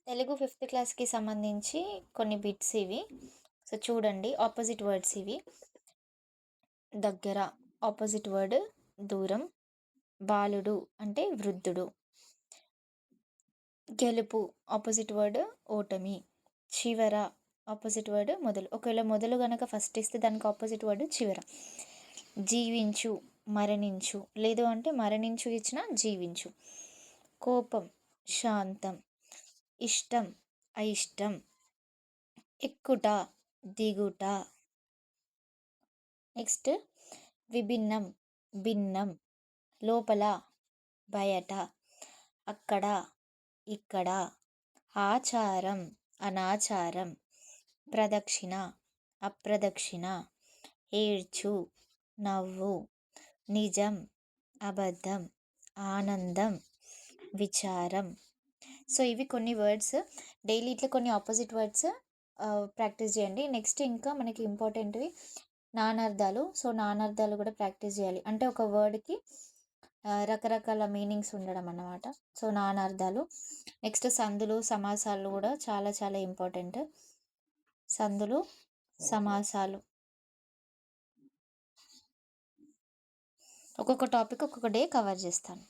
Telugu fifth క్లాస్‌కి సంబంధించి కొన్ని బిట్స్ ఇవి. సో, చూడండి ఆపోజిట్ వర్డ్స్ ఇవి. దగ్గర ఆపోజిట్ వర్డ్ దూరం. బాలుడు అంటే వృద్ధుడు. గెలుపు ఆపోజిట్ వర్డ్ ఓటమి. చివర ఆపోజిట్ వర్డ్ మొదలు. ఒకవేళ మొదలు గనక ఫస్ట్ ఇస్తే దానికి ఆపోజిట్ వర్డ్ చివర. జీవించు, మరణించు. లేదు అంటే మరణించు ఇచ్చినా జీవించు. కోపం, శాంతం. ఇష్టం, అయిష్టం. ఎక్కుట, దిగుట. నెక్స్ట్ విభిన్నం, భిన్నం. లోపల, బయట. అక్కడ, ఇక్కడ. ఆచారం, అనాచారం. ప్రదక్షిణ, అప్రదక్షిణ. ఏడ్చు, నవ్వు. నిజం, అబద్ధం. ఆనందం, విచారం. సో, ఇవి కొన్ని వర్డ్స్. డైలీ ఇట్లా కొన్ని ఆపోజిట్ వర్డ్స్ ప్రాక్టీస్ చేయండి. నెక్స్ట్ ఇంకా మనకి ఇంపార్టెంట్‌వి నానార్థాలు. సో, నానార్థాలు కూడా ప్రాక్టీస్ చేయాలి. అంటే ఒక వర్డ్‌కి రకరకాల మీనింగ్స్ ఉండడం అన్నమాట. సో, నానార్థాలు. నెక్స్ట్ సందులు, సమాసాలు కూడా చాలా చాలా ఇంపార్టెంట్. సందులు, సమాసాలు. ఒక్కొక్క టాపిక్ ఒక్కొక్క డే కవర్ చేస్తాను.